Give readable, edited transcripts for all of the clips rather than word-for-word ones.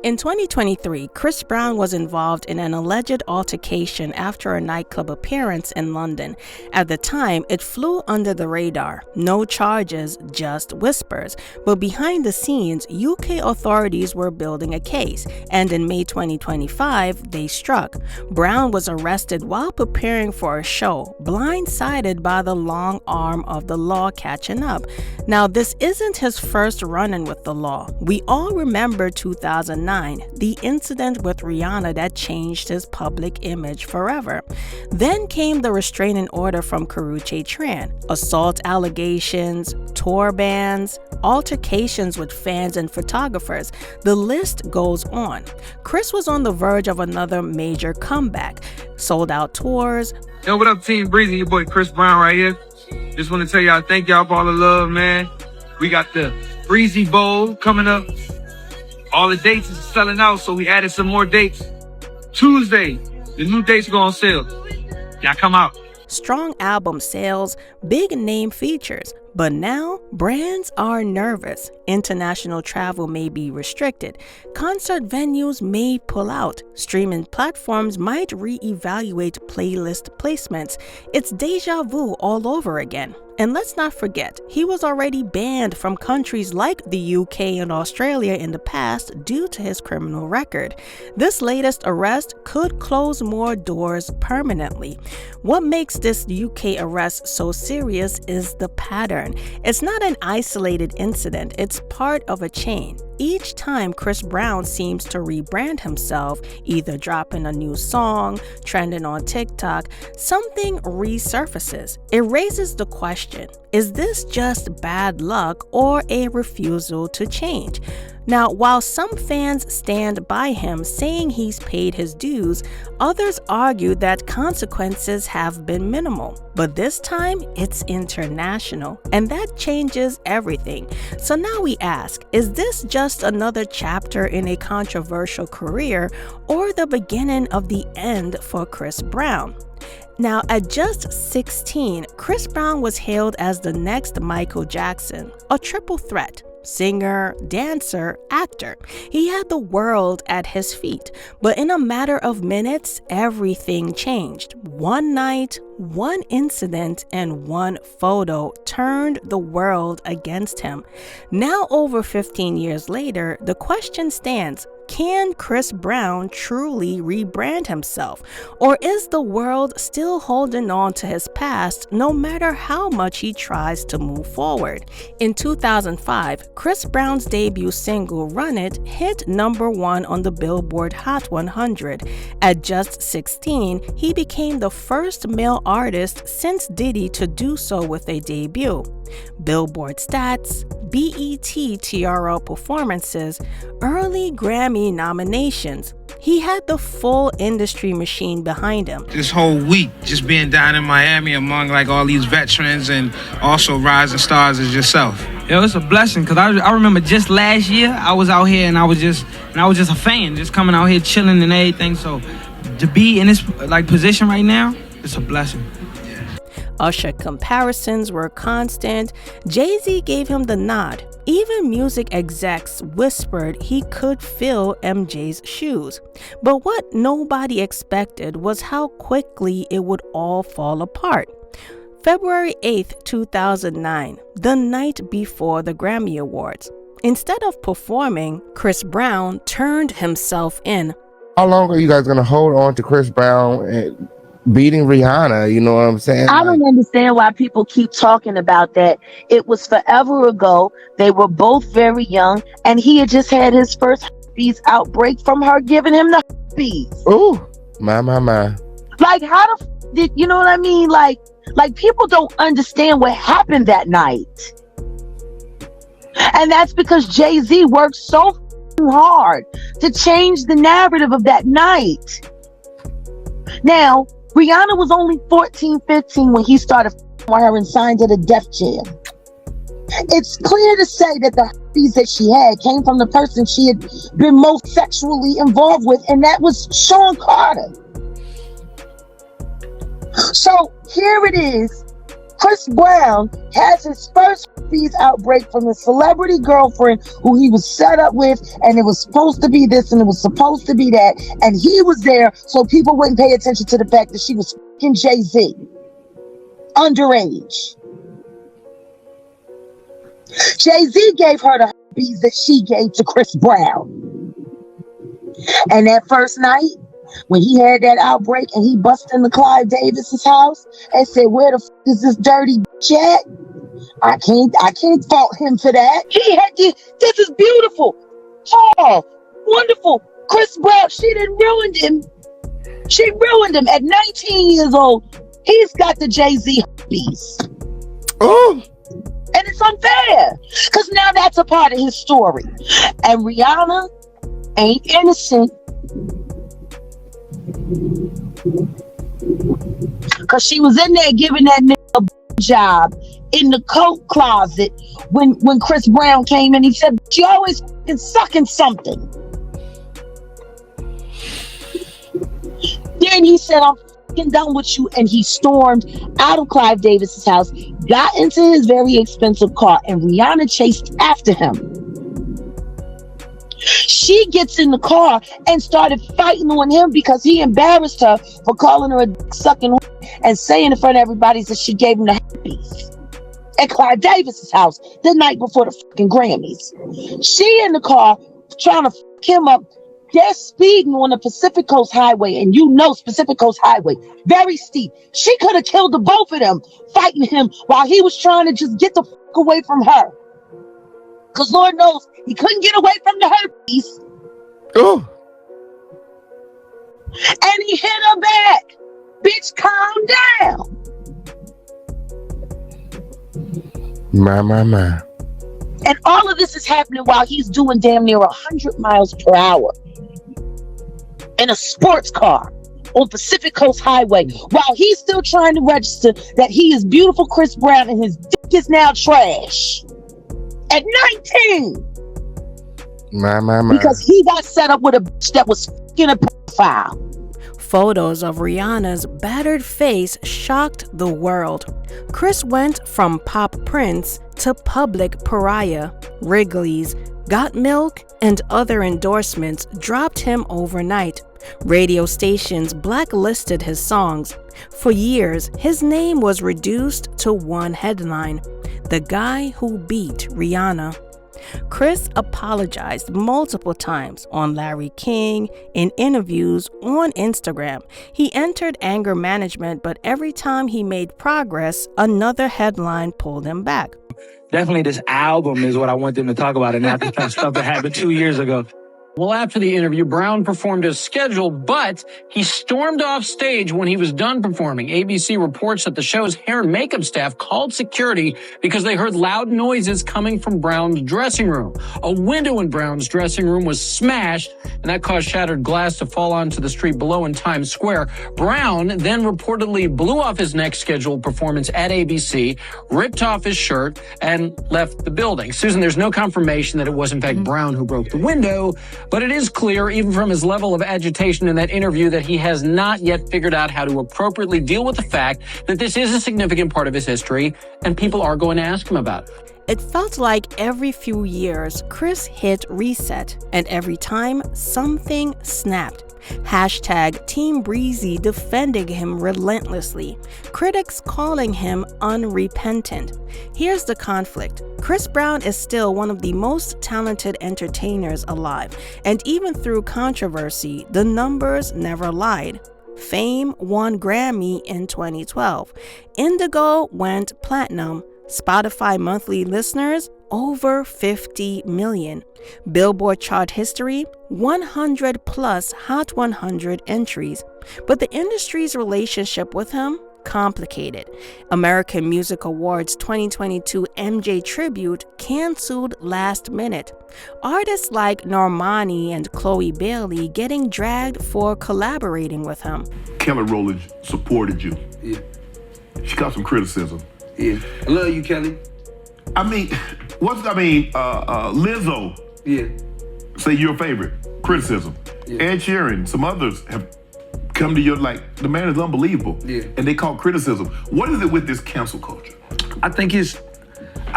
In 2023, Chris Brown was involved in an alleged altercation after a nightclub appearance in London. At the time, it flew under the radar. No charges, just whispers. But behind the scenes, UK authorities were building a case, and in May 2025, they struck. Brown was arrested while preparing for a show, blindsided by the long arm of the law catching up. Now, this isn't his first run-in with the law. We all remember 2009. The incident with Rihanna that changed his public image forever. Then came the restraining order from Karrueche Tran, assault allegations, tour bans, altercations with fans and photographers. The list goes on. Chris was on the verge of another major comeback, sold out tours. Yo, what up, Team Breezy? Your boy Chris Brown right here. Just want to tell y'all, thank y'all for all the love, man. We got the Breezy Bowl coming up. All the dates is selling out, so we added some more dates. Tuesday, the new dates go on sale. Y'all come out. Strong album sales, big name features. But now, brands are nervous. International travel may be restricted. Concert venues may pull out. Streaming platforms might reevaluate playlist placements. It's deja vu all over again. And let's not forget, he was already banned from countries like the UK and Australia in the past due to his criminal record. This latest arrest could close more doors permanently. What makes this UK arrest so serious is the pattern. It's not an isolated incident, it's part of a chain. Each time Chris Brown seems to rebrand himself, either dropping a new song, trending on TikTok, something resurfaces. It raises the question, is this just bad luck or a refusal to change? Now, while some fans stand by him saying he's paid his dues, others argue that consequences have been minimal. But this time, it's international, and that changes everything. So now we ask, is this just another chapter in a controversial career or the beginning of the end for Chris Brown? Now, at just 16, Chris Brown was hailed as the next Michael Jackson, a triple threat. Singer, dancer, actor. He had the world at his feet. But in a matter of minutes, everything changed. One night, one incident, and one photo turned the world against him. Now, over 15 years later, the question stands, can Chris Brown truly rebrand himself? Or is the world still holding on to his past no matter how much he tries to move forward? In 2005, Chris Brown's debut single, Run It, hit #1 on the Billboard Hot 100. At just 16, he became the first male artist since Diddy to do so with a debut. Billboard stats, BET TRL performances, early Grammy nominations. He had the full industry machine behind him. This whole week, just being down in Miami among like all these veterans and also rising stars as yourself. Yo, it's a blessing, because I remember just last year, I was out here and I was just a fan, just coming out here chilling and everything. So to be in this like position right now, it's a blessing. Usher comparisons were constant. Jay-Z gave him the nod. Even music execs whispered he could fill MJ's shoes. But what nobody expected was how quickly it would all fall apart. February 8th, 2009, the night before the Grammy Awards. Instead of performing, Chris Brown turned himself in. How long are you guys going to hold on to Chris Brown and beating Rihanna? You know what I'm saying? I don't understand why people keep talking about that. It was forever ago. They were both very young, and he had just had his first herpes outbreak from her giving him the herpes. Ooh, my. Like, how did you know what I mean? Like people don't understand what happened that night. And that's because Jay-Z worked so hard to change the narrative of that night. Now, Rihanna was only 14, 15 when he started with her and signed to the Def Jam. It's clear to say that the herpes that she had came from the person she had been most sexually involved with, and that was Sean Carter. So here it is. Chris Brown has his first herpes outbreak from a celebrity girlfriend who he was set up with, and it was supposed to be this and it was supposed to be that, and he was there so people wouldn't pay attention to the fact that she was fucking Jay-Z. Underage. Jay-Z gave her the herpes that she gave to Chris Brown. And that first night, when he had that outbreak and he busted into Clive Davis's house and said, "Where the f is this dirty bitch at?" I can't fault him for that. He had this is beautiful, tall, wonderful. Chris Brown, she done ruined him. She ruined him at 19 years old. He's got the Jay-Z herpes. Oh. And it's unfair. Because now that's a part of his story. And Rihanna ain't innocent. Because she was in there giving that nigga a job in the coat closet when Chris Brown came in. He said, "She always fucking sucking something." Then he said, "I'm fucking done with you," and he stormed out of Clive Davis's house, got into his very expensive car, and Rihanna chased after him. She gets in the car and started fighting on him because he embarrassed her for calling her a dick-sucking and saying in front of everybody that she gave him the herpes at Clive Davis's house the night before the fucking Grammys. She in the car trying to fuck him up. They're speeding on the Pacific Coast Highway, and you know Pacific Coast Highway, very steep. She could have killed the both of them fighting him while he was trying to just get the fuck away from her. Because Lord knows he couldn't get away from the herpes. Oh. And he hit her back. Bitch, calm down. My. And all of this is happening while he's doing damn near 100 miles per hour in a sports car on Pacific Coast Highway while he's still trying to register that he is beautiful Chris Brown and his dick is now trash. At 19. My. Because he got set up with a bitch that was fucking a pedophile. Photos of Rihanna's battered face shocked the world. Chris went from pop prince to public pariah. Wrigley's, Got Milk, and other endorsements dropped him overnight. Radio stations blacklisted his songs. For years, his name was reduced to one headline: "The Guy Who Beat Rihanna." Chris apologized multiple times on Larry King, in interviews, on Instagram. He entered anger management, but every time he made progress, another headline pulled him back. Definitely this album is what I want them to talk about, and not the stuff that happened 2 years ago. Well, after the interview, Brown performed as scheduled, but he stormed off stage when he was done performing. ABC reports that the show's hair and makeup staff called security because they heard loud noises coming from Brown's dressing room. A window in Brown's dressing room was smashed, and that caused shattered glass to fall onto the street below in Times Square. Brown then reportedly blew off his next scheduled performance at ABC, ripped off his shirt, and left the building. Susan, there's no confirmation that it was, in fact, Brown who broke the window, but it is clear, even from his level of agitation in that interview, that he has not yet figured out how to appropriately deal with the fact that this is a significant part of his history, and people are going to ask him about it. It felt like every few years, Chris hit reset, and every time, something snapped. Hashtag Team Breezy defending him relentlessly. Critics calling him unrepentant. Here's the conflict. Chris Brown is still one of the most talented entertainers alive, and even through controversy, the numbers never lied. Fame won Grammy in 2012. Indigo went platinum. Spotify monthly listeners, over 50 million. Billboard chart history, 100 plus Hot 100 entries. But the industry's relationship with him, complicated. American Music Awards 2022 MJ Tribute canceled last minute. Artists like Normani and Chloe Bailey getting dragged for collaborating with him. Kelly Rowland supported you. Yeah. She got some criticism. Yeah. I love you, Kelly. Lizzo. Yeah. Say your favorite. Criticism. Yeah. Ed Sheeran, some others have come to your, like, the man is unbelievable. Yeah. And they call criticism. What is it with this cancel culture? I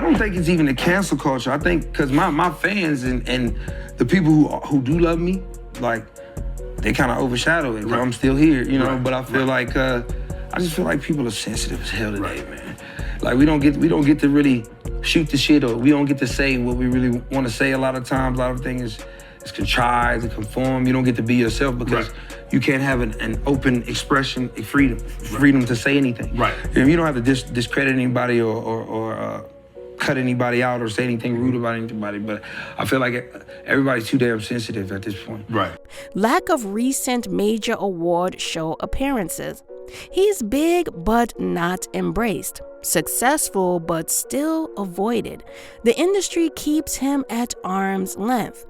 don't think it's even a cancel culture. I think because my fans and the people who do love me, like, they kind of overshadow it. 'Cause I'm still here, you know. But I feel like I just feel like people are sensitive as hell today, man. Like we don't get to really shoot the shit, or we don't get to say what we really want to say. A lot of times, a lot of things is contrived and conform. You don't get to be yourself because you can't have an open expression, freedom to say anything. Right. You don't have to discredit anybody or cut anybody out or say anything rude about anybody, but I feel like everybody's too damn sensitive at this point. Right. Lack of recent major award show appearances. He's big but not embraced, successful but still avoided. The industry keeps him at arm's length.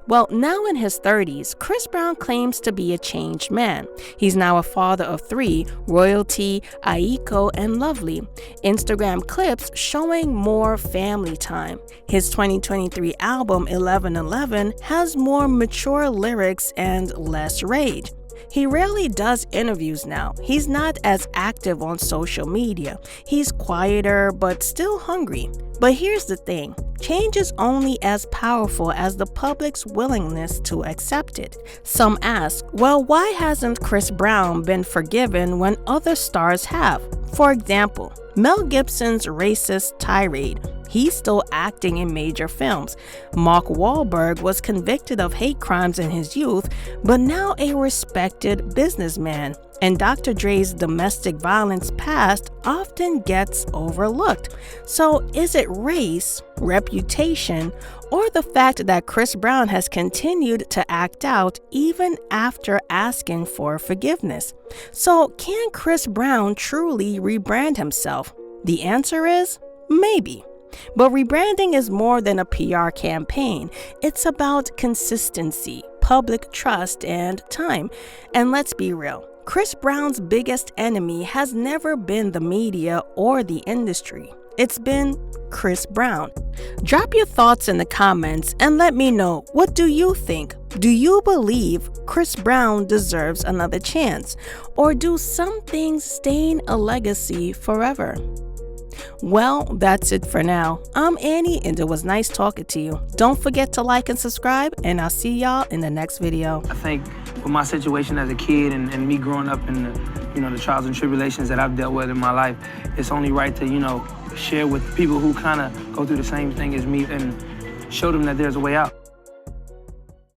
Well, now in his 30s, Chris Brown claims to be a changed man. He's now a father of 3, Royalty, Aiko, and Lovely. Instagram clips showing more family time. His 2023 album, 1111, has more mature lyrics and less rage. He rarely does interviews now. He's not as active on social media. He's quieter, but still hungry. But here's the thing. Change is only as powerful as the public's willingness to accept it. Some ask, well, why hasn't Chris Brown been forgiven when other stars have? For example, Mel Gibson's racist tirade. He's still acting in major films. Mark Wahlberg was convicted of hate crimes in his youth, but now a respected businessman. And Dr. Dre's domestic violence past often gets overlooked. So is it race, reputation, or the fact that Chris Brown has continued to act out even after asking for forgiveness? So can Chris Brown truly rebrand himself? The answer is maybe. But rebranding is more than a PR campaign. It's about consistency, public trust, and time. And let's be real. Chris Brown's biggest enemy has never been the media or the industry. It's been Chris Brown. Drop your thoughts in the comments and let me know, what do you think? Do you believe Chris Brown deserves another chance? Or do some things stain a legacy forever? Well, that's it for now. I'm Annie, and it was nice talking to you. Don't forget to like and subscribe, and I'll see y'all in the next video. I think with my situation as a kid and me growing up in the trials and tribulations that I've dealt with in my life, it's only right to, share with people who kind of go through the same thing as me and show them that there's a way out.